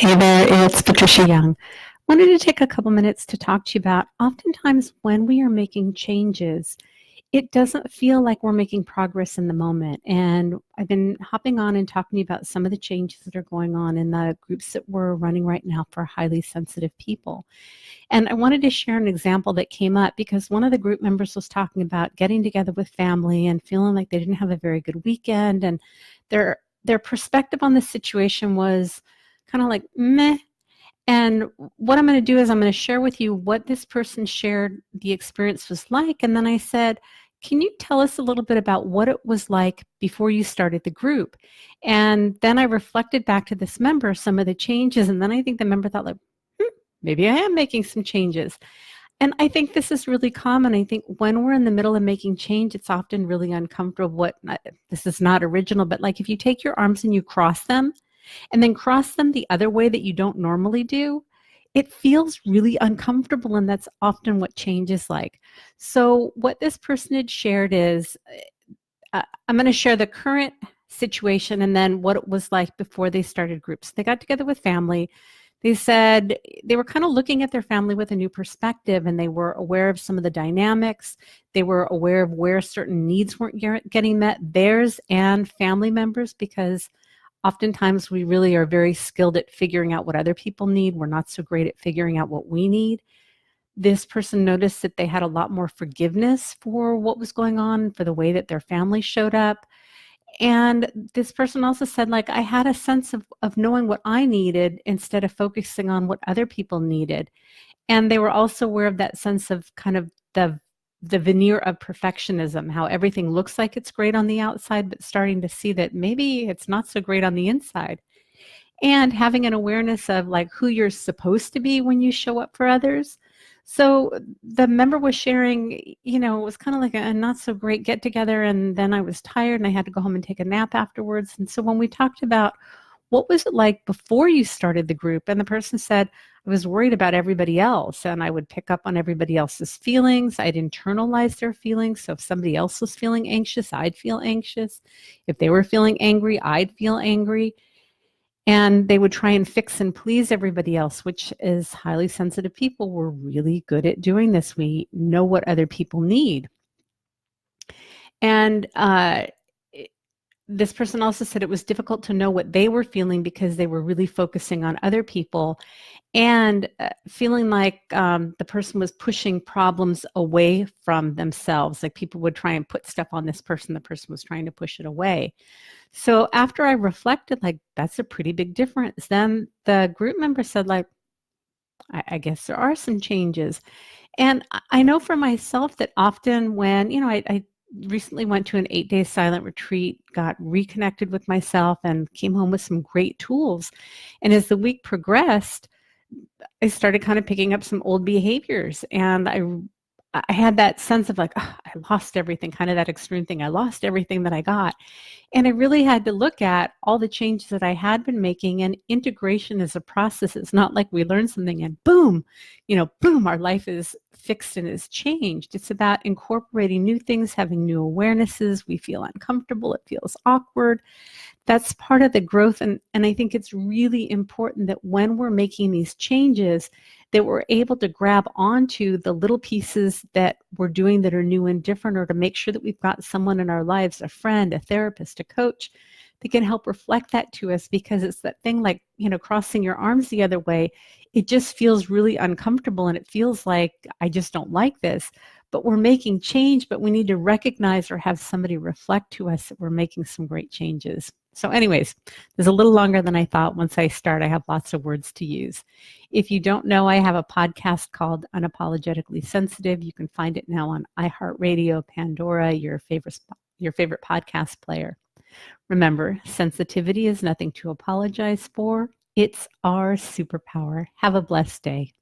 Hey there, it's Patricia Young. Wanted to take a couple minutes to talk to you about oftentimes when we are making changes, it doesn't feel like we're making progress in the moment. And I've been hopping on and talking to you about some of the changes that are going on in the groups that we're running right now for highly sensitive people. And I wanted to share an example that came up because one of the group members was talking about getting together with family and feeling like they didn't have a very good weekend, and their perspective on the situation was kind of like meh. And what I'm going to do is I'm going to share with you what this person shared the experience was like. And then I said, can you tell us a little bit about what it was like before you started the group? And then I reflected back to this member some of the changes. And then I think the member thought like, maybe I am making some changes. And I think this is really common. I think when we're in the middle of making change, it's often really uncomfortable. This is not original, but like if you take your arms and you cross them, and then cross them the other way that you don't normally do, it feels really uncomfortable, and that's often what change is like. So what this person had shared is, I'm going to share the current situation and then what it was like before they started groups. They got together with family. They said they were kind of looking at their family with a new perspective, and they were aware of some of the dynamics. They were aware of where certain needs weren't getting met, theirs and family members, because oftentimes we really are very skilled at figuring out what other people need. We're not so great at figuring out what we need. This person noticed that they had a lot more forgiveness for what was going on, for the way that their family showed up. And this person also said, like, I had a sense of knowing what I needed instead of focusing on what other people needed. And they were also aware of that sense of kind of the veneer of perfectionism, how everything looks like it's great on the outside, but starting to see that maybe it's not so great on the inside. And having an awareness of like who you're supposed to be when you show up for others. So the member was sharing, it was kind of like a not so great get together. And then I was tired and I had to go home and take a nap afterwards. And so when we talked about what was it like before you started the group, and the person said, I was worried about everybody else, and I would pick up on everybody else's feelings. I'd internalize their feelings. So if somebody else was feeling anxious, I'd feel anxious. If they were feeling angry, I'd feel angry. And they would try and fix and please everybody else, which is highly sensitive people. We're really good at doing this. We know what other people need. And this person also said it was difficult to know what they were feeling because they were really focusing on other people, and feeling like the person was pushing problems away from themselves. Like people would try and put stuff on this person, the person was trying to push it away. So after I reflected, like, that's a pretty big difference. Then the group member said, like, I guess there are some changes. And I know for myself that often when, I recently went to an 8-day silent retreat, got reconnected with myself, and came home with some great tools. And as the week progressed, I started kind of picking up some old behaviors, and I had that sense of like, oh, I lost everything, kind of that extreme thing. I lost everything that I got. And I really had to look at all the changes that I had been making, and integration is a process. It's not like we learn something and boom, boom, our life is fixed and is changed. It's about incorporating new things, having new awarenesses. We feel uncomfortable. It feels awkward. That's part of the growth. And I think it's really important that when we're making these changes, that we're able to grab onto the little pieces that we're doing that are new and different, or to make sure that we've got someone in our lives, a friend, a therapist, a coach, that can help reflect that to us. Because it's that thing like, crossing your arms the other way, it just feels really uncomfortable, and it feels like, I just don't like this. But we're making change, but we need to recognize or have somebody reflect to us that we're making some great changes. So anyways, there's a little longer than I thought. Once I start, I have lots of words to use. If you don't know, I have a podcast called Unapologetically Sensitive. You can find it now on iHeartRadio, Pandora, your favorite podcast player. Remember, sensitivity is nothing to apologize for. It's our superpower. Have a blessed day.